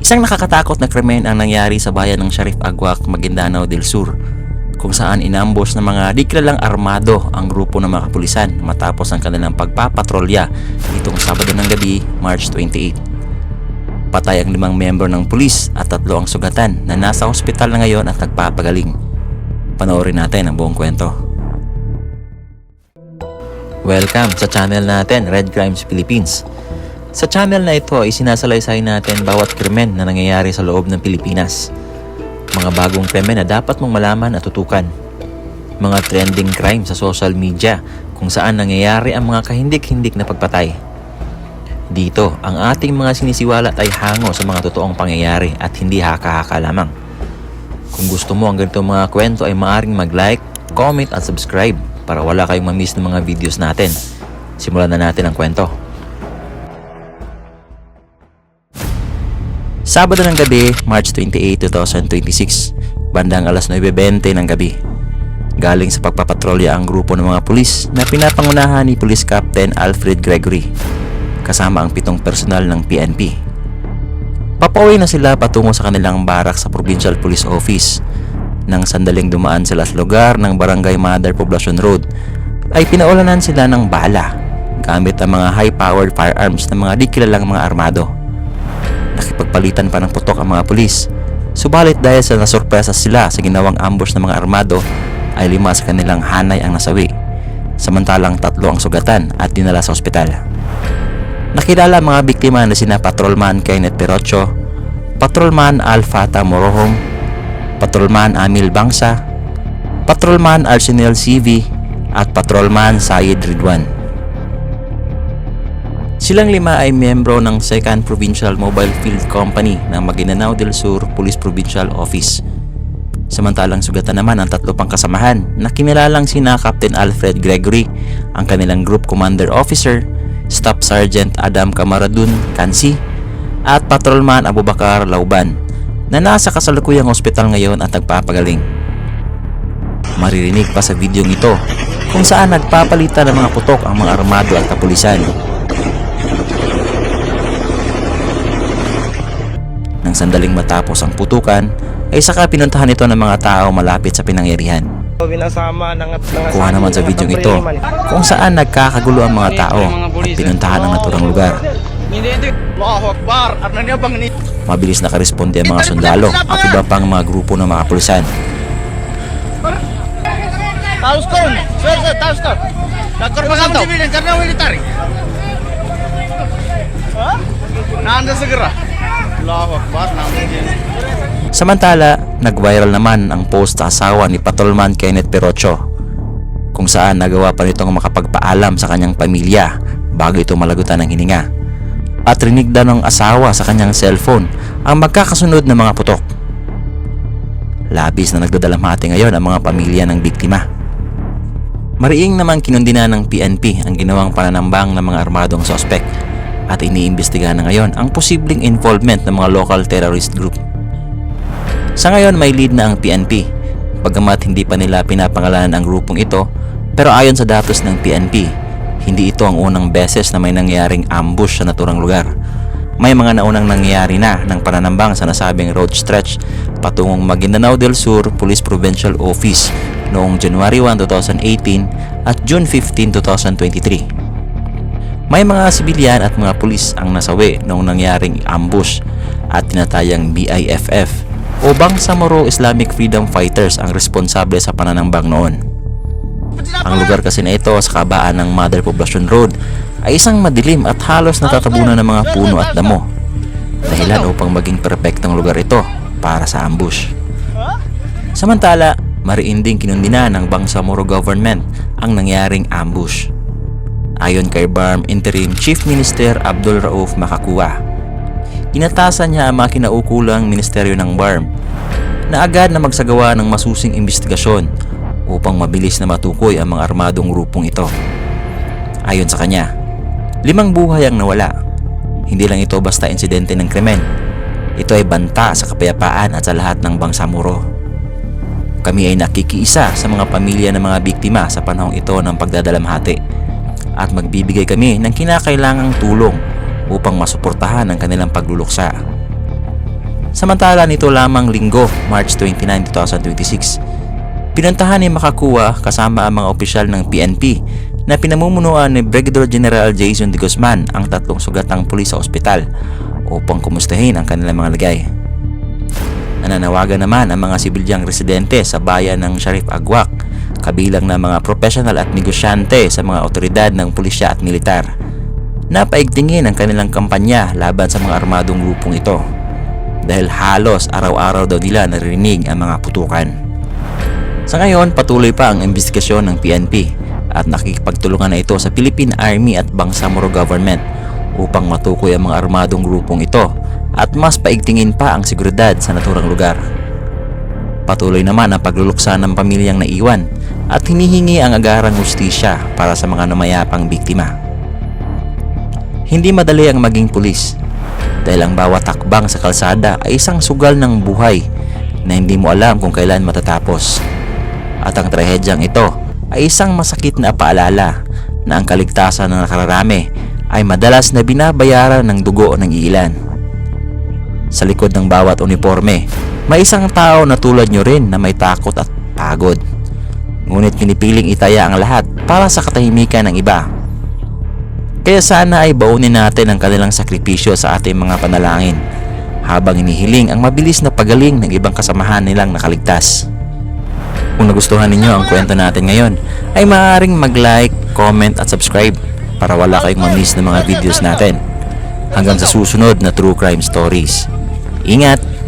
Isang nakakatakot na krimen ang nangyari sa bayan ng Sharif Aguac, Maguindanao del Sur, kung saan inambos ng mga di kilalang armado ang grupo ng mga kapulisan matapos ang kanilang pagpapatrolya itong Sabado ng gabi, March 28. Patay ang 5 miyembro ng pulis at 3 ang sugatan na nasa ospital na ngayon at nagpapagaling. Panoorin natin ang buong kwento. Welcome sa channel natin, Red Crimes Philippines. Sa channel na ito ay sinasalaysay natin bawat krimen na nangyayari sa loob ng Pilipinas. Mga bagong krimen na dapat mong malaman at tutukan. Mga trending crime sa social media kung saan nangyayari ang mga kahindik-hindik na pagpatay. Dito, ang ating mga sinisiwalat ay hango sa mga totoong pangyayari at hindi haka-haka lamang. Kung gusto mo ang ganitong mga kwento ay maaaring mag-like, comment at subscribe para wala kayong ma-miss ng mga videos natin. Simulan na natin ang kwento. Sabado ng gabi, March 28, 2026, bandang alas 9:20 ng gabi. Galing sa pagpapatrolya ang grupo ng mga pulis na pinapangunahan ni Police Captain Alfred Gregory, kasama ang 7 personal ng PNP. Papauwi na sila patungo sa kanilang barak sa Provincial Police Office. Nang sandaling dumaan sila sa lugar ng Barangay Mother Poblacion Road, ay pinaulanan sila ng bala gamit ang mga high-powered firearms ng mga di kilalang mga armado. Nakipagpalitan pa ng putok ang mga pulis. Subalit dahil sa nasurpresa sila sa ginawang ambush ng mga armado, ay 5 sa kanilang hanay ang nasawi, samantalang 3 ang sugatan at dinala sa ospital. Nakilala ang mga biktima na sina Patrolman Kenneth Perocho, Patrolman Alfata Morohong, Patrolman Amil Bangsa, Patrolman Arsenal CV at Patrolman Sayed Ridwan. Silang 5 ay miyembro ng 2nd Provincial Mobile Field Company ng Maguindanao del Sur Police Provincial Office. Samantalang sugatan naman ang 3 pang kasamahan na kinilalang sina Captain Alfred Gregory, ang kanilang Group Commander Officer, Staff Sergeant Adam Camaradun Kansi, at Patrolman Abubakar Lauban na nasa kasalukuyang ospital ngayon at nagpapagaling. Maririnig pa sa video ito kung saan nagpapalitan ng mga putok ang mga armado at kapulisan. Nang sandaling matapos ang putukan, ay saka pinuntahan ito ng mga tao malapit sa pinangyarihan. Kuha naman sa video ito kung saan nagkakagulo ang mga tao at pinuntahan ang naturang lugar. Mabilis nakaresponde ang mga sundalo at iba pang mga grupo ng mga kapulisan. Samantala, nag-viral naman ang post sa asawa ni Patrolman Kenneth Perocho, kung saan nagawa pa nitong makapagpaalam sa kanyang pamilya bago ito malagutan ng hininga. At rinig daw ng asawa sa kanyang cellphone ang magkakasunod na mga putok. Labis na nagdadalamhati ngayon ang mga pamilya ng biktima. Mariing naman kinundina ng PNP ang ginawang pananambang ng mga armadong sospek at iniimbestigahan na ngayon ang posibleng involvement ng mga local terrorist group. Sa ngayon may lead na ang PNP, bagamat hindi pa nila pinapangalanan ang grupong ito, pero ayon sa datos ng PNP, hindi ito ang unang beses na may nangyaring ambush sa naturang lugar. May mga naunang nangyayari na ng pananambang sa nasabing road stretch patungong Maguindanao del Sur Police Provincial Office noong January 1, 2018 at June 15, 2023. May mga sibilyan at mga pulis ang nasawi noong nangyaring ambush at tinatayang BIFF o Bangsamoro Islamic Freedom Fighters ang responsable sa pananambang noon. Ang lugar kasi na ito sa kabaan ng Mother Poblacion Road ay isang madilim at halos natatabunan ng mga puno at damo, dahilan upang maging perpektong lugar ito para sa ambush. Samantala, mariin ding kinundina ng Bangsamoro government ang nangyaring ambush. Ayon kay BARM Interim Chief Minister Abdul Rauf Makakua, inatasan niya ang mga kinaukulang ministeryo ng BARM na agad na magsagawa ng masusing investigasyon upang mabilis na matukoy ang mga armadong grupong ito. Ayon sa kanya, 5 buhay ang nawala. Hindi lang ito basta insidente ng krimen. Ito ay banta sa kapayapaan at sa lahat ng Bangsamoro. Kami ay nakikiisa sa mga pamilya ng mga biktima sa panahong ito ng pagdadalamhati at magbibigay kami ng kinakailangang tulong upang masuportahan ang kanilang pagluluksa. Samantala nito lamang linggo, March 29, 2026, pinuntahan ni Makakuwa kasama ang mga opisyal ng PNP na pinamumunuan ni Brigadier General Jason de Guzman ang 3 sugatang pulis sa ospital upang kumustahin ang kanilang mga lagay. Nananawagan naman ang mga sibilyang residente sa bayan ng Sharif Agwak, kabilang na mga profesional at negosyante sa mga otoridad ng pulisya at militar, na paigtingin ang kanilang kampanya laban sa mga armadong grupong ito dahil halos araw-araw daw nila naririnig ang mga putukan. Sa ngayon, patuloy pa ang investigasyon ng PNP at nakikipagtulungan na ito sa Philippine Army at Bangsamoro Government upang matukoy ang mga armadong grupong ito at mas paigtingin pa ang seguridad sa naturang lugar. Patuloy naman ang pagluluksa ng pamilyang naiwan at hinihingi ang agarang hustisya para sa mga namayapang biktima. Hindi madali ang maging pulis dahil ang bawat takbang sa kalsada ay isang sugal ng buhay na hindi mo alam kung kailan matatapos. At ang trahedyang ito ay isang masakit na paalala na ang kaligtasan ng nakararami ay madalas na binabayaran ng dugo ng ilan. Sa likod ng bawat uniforme, may isang tao na tulad nyo rin na may takot at pagod. Ngunit pinipiling itaya ang lahat para sa katahimikan ng iba. Kaya sana ay baunin natin ang kanilang sakripisyo sa ating mga panalangin habang inihiling ang mabilis na pagaling ng ibang kasamahan nilang nakaligtas. Kung nagustuhan ninyo ang kwento natin ngayon, ay maaaring mag-like, comment at subscribe para wala kayong ma-miss ng mga videos natin. Hanggang sa susunod na True Crime Stories. Ingat!